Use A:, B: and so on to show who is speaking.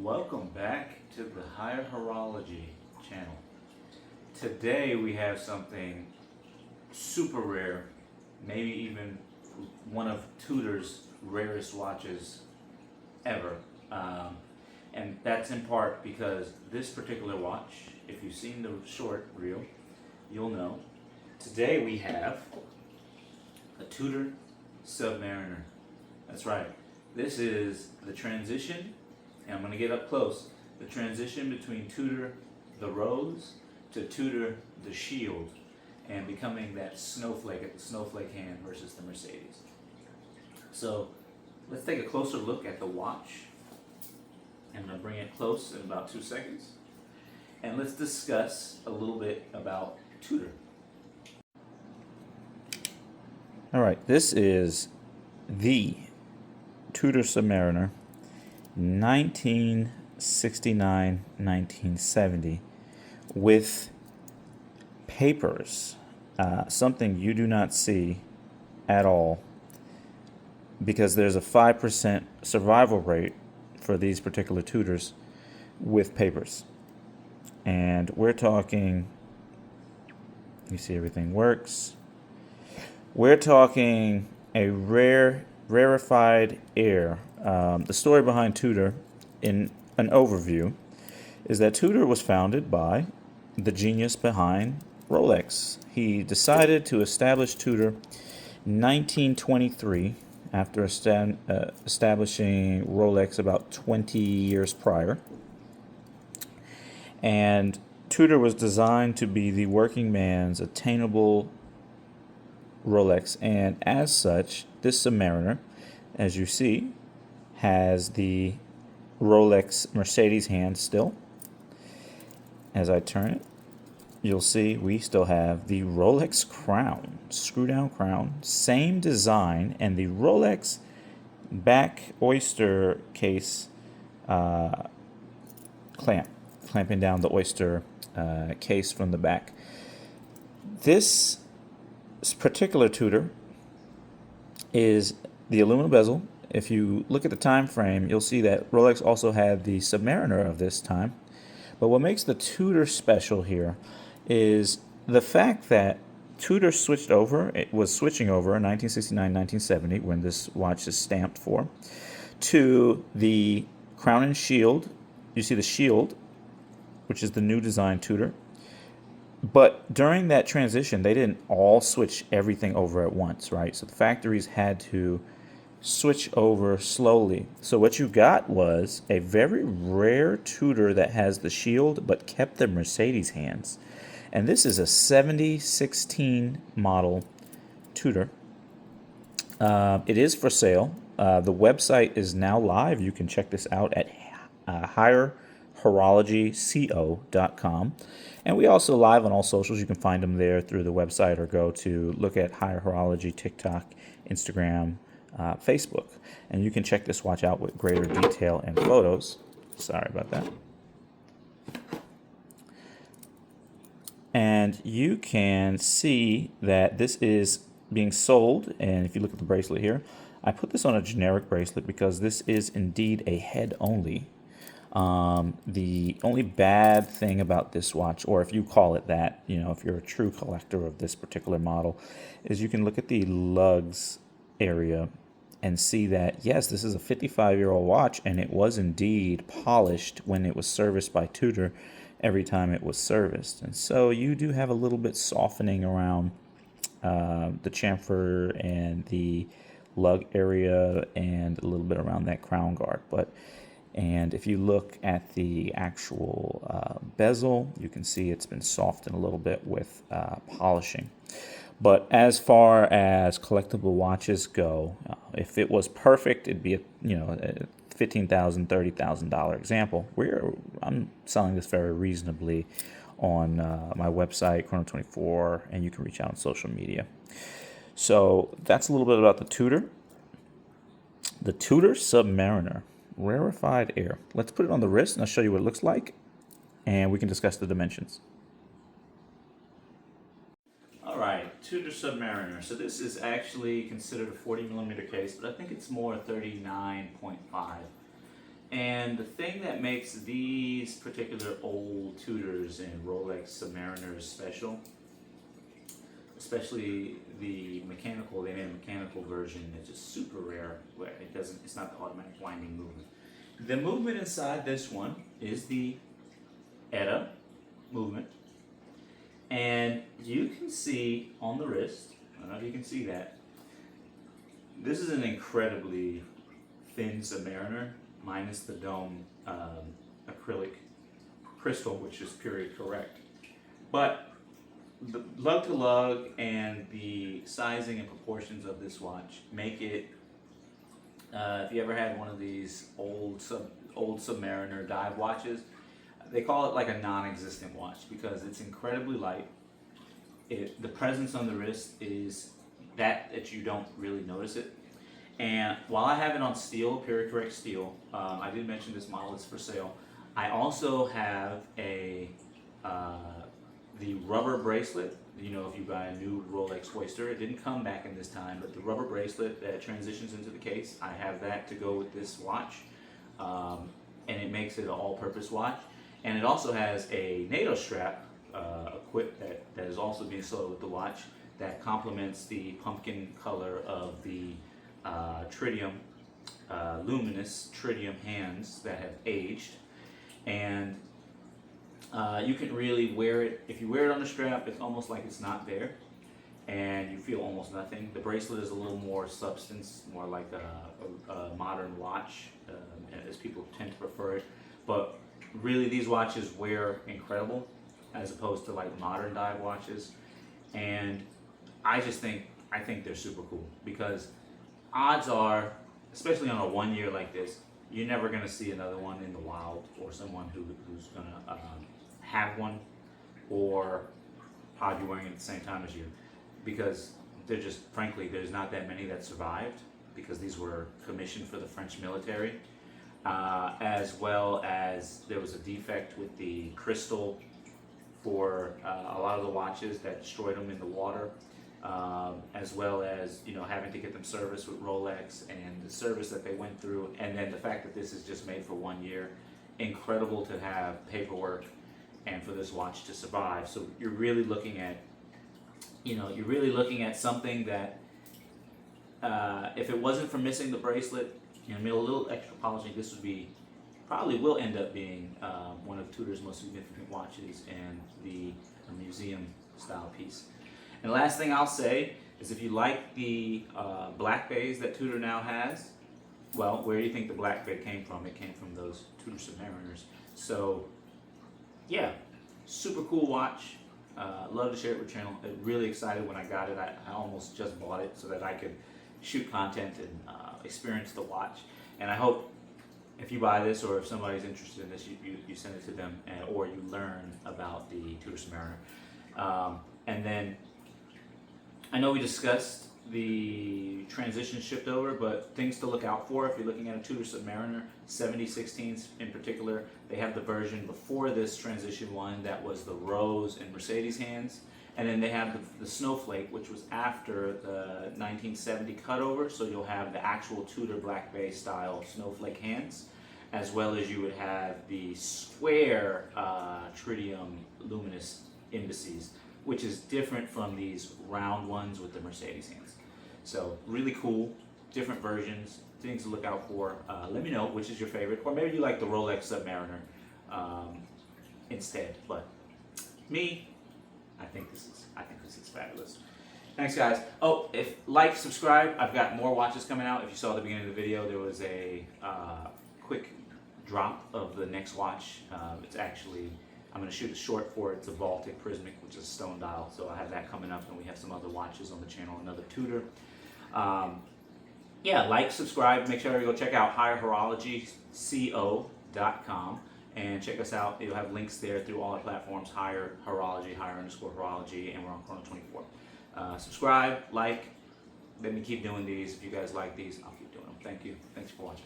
A: Welcome back to the Higher Horology channel. Today we have something super rare, maybe even one of Tudor's rarest watches ever. And that's in part because this particular watch, if you've seen the short reel, you'll know. Today we have a Tudor Submariner. That's right. This is the transition, and I'm going to get up close, the transition between Tudor the Rose to Tudor the Shield, and becoming that Snowflake at the Snowflake hand versus the Mercedes. So let's take a closer look at the watch. I'm going to bring it close in about 2 seconds. And let's discuss a little bit about Tudor.
B: All right, this is the Tudor Submariner 1969-1970 with papers, something you do not see at all because there's a 5% survival rate for these particular Tudors with papers. And we're talking, you see everything works. We're talking a rarefied air. The story behind Tudor, in an overview, is that Tudor was founded by the genius behind Rolex. He decided to establish Tudor in 1923 after establishing Rolex about 20 years prior. And Tudor was designed to be the working man's attainable Rolex, and as such, this Submariner, as you see, has the Rolex Mercedes hand still. As I turn it, you'll see we still have the Rolex crown, screw-down crown, same design, and the Rolex back oyster case clamping down the oyster case from the back. This particular Tudor is the aluminum bezel. If you look at the time frame, you'll see that Rolex also had the Submariner of this time. But what makes the Tudor special here is the fact that Tudor it was switching over in 1969-1970 when this watch is stamped for, to the crown and shield. You see the shield, which is the new design Tudor. But during that transition, they didn't all switch everything over at once, right? So the factories had to switch over slowly. So what you got was a very rare Tudor that has the shield but kept the Mercedes hands. And this is a 7016 model Tudor. It is for sale. The website is now live. You can check this out at HigherHorologyCO.com. And we also live on all socials. You can find them there through the website or go to look at Higher Horology, TikTok, Instagram, Facebook. And you can check this watch out with greater detail and photos. Sorry about that. And you can see that this is being sold. And if you look at the bracelet here, I put this on a generic bracelet because this is indeed a head only. The only bad thing about this watch, or if you call it that, if you're a true collector of this particular model, is you can look at the lugs area and see that, yes, this is a 55-year-old watch, and it was indeed polished when it was serviced by Tudor every time it was serviced. And so you do have a little bit softening around the chamfer and the lug area and a little bit around that crown guard. And if you look at the actual bezel, you can see it's been softened a little bit with polishing. But as far as collectible watches go, if it was perfect, it'd be a $15,000, $30,000 example. I'm selling this very reasonably on my website, Chrono24, and you can reach out on social media. So that's a little bit about the Tudor. The Tudor Submariner. Rarefied air. Let's put it on the wrist and I'll show you what it looks like, and we can discuss the dimensions.
A: All right, Tudor Submariner. So this is actually considered a 40 millimeter case, but I think it's more 39.5. And the thing that makes these particular old Tudors and Rolex Submariners special, especially the mechanical, they made a mechanical version that's just super rare, where it's not the automatic winding movement. The movement inside this one is the ETA movement. And you can see on the wrist, I don't know if you can see that, this is an incredibly thin Submariner, minus the dome acrylic crystal, which is period correct. But the lug to lug and the sizing and proportions of this watch make it, if you ever had one of these old Submariner dive watches, they call it like a non-existent watch because it's incredibly light. The presence on the wrist is that you don't really notice it. And while I have it on steel, period correct steel, I did mention this model is for sale. I also have the rubber bracelet. You know, if you buy a new Rolex Oyster, it didn't come back in this time, but the rubber bracelet that transitions into the case, I have that to go with this watch, and it makes it an all-purpose watch. And it also has a NATO strap equipped that is also being sold with the watch that complements the pumpkin color of the tritium, luminous tritium hands that have aged. And you can really wear it, if you wear it on the strap, it's almost like it's not there, and you feel almost nothing. The bracelet is a little more substance, more like a modern watch, as people tend to prefer it. But really, these watches wear incredible, as opposed to like modern dive watches. And I think they're super cool, because odds are, especially on a 1 year like this, you're never going to see another one in the wild, or someone who's going to have one, or probably wearing it at the same time as you, because they're just, frankly, there's not that many that survived, because these were commissioned for the French military, as well as there was a defect with the crystal for a lot of the watches that destroyed them in the water. As well as, you know, having to get them serviced with Rolex and the service that they went through, and then the fact that this is just made for 1 year. Incredible to have paperwork and for this watch to survive. So you're really looking at, something that if it wasn't for missing the bracelet, a little extra polishing, this would be, probably will end up being one of Tudor's most significant watches and a museum style piece. And the last thing I'll say is, if you like the black bays that Tudor now has, well, where do you think the black bay came from? It came from those Tudor Submariners. So, yeah, super cool watch. Love to share it with the channel. Really excited when I got it. I almost just bought it so that I could shoot content and experience the watch. And I hope if you buy this, or if somebody's interested in this, you send it to them, or you learn about the Tudor Submariner. And then, I know we discussed the transition shift over, but things to look out for if you're looking at a Tudor Submariner 7016s in particular. They have the version before this transition one that was the Rose and Mercedes hands, and then they have the Snowflake, which was after the 1970 cutover. So you'll have the actual Tudor Black Bay style Snowflake hands, as well as you would have the square tritium luminous indices, which is different from these round ones with the Mercedes hands. So really cool, different versions, things to look out for. Let me know which is your favorite, or maybe you like the Rolex Submariner instead. But me, I think this is fabulous. Thanks, guys. Oh, subscribe. I've got more watches coming out. If you saw at the beginning of the video, there was a quick drop of the next watch. It's actually, I'm going to shoot a short for it. It's a Baltic Prismic, which is a stone dial. So I have that coming up, and we have some other watches on the channel, another Tudor. Yeah, subscribe. Make sure you go check out HireHorologyCO.com and check us out. You'll have links there through all our platforms, Hire Horology, Hire_Horology, and we're on Chrono 24. Subscribe, let me keep doing these. If you guys like these, I'll keep doing them. Thank you. Thanks for watching.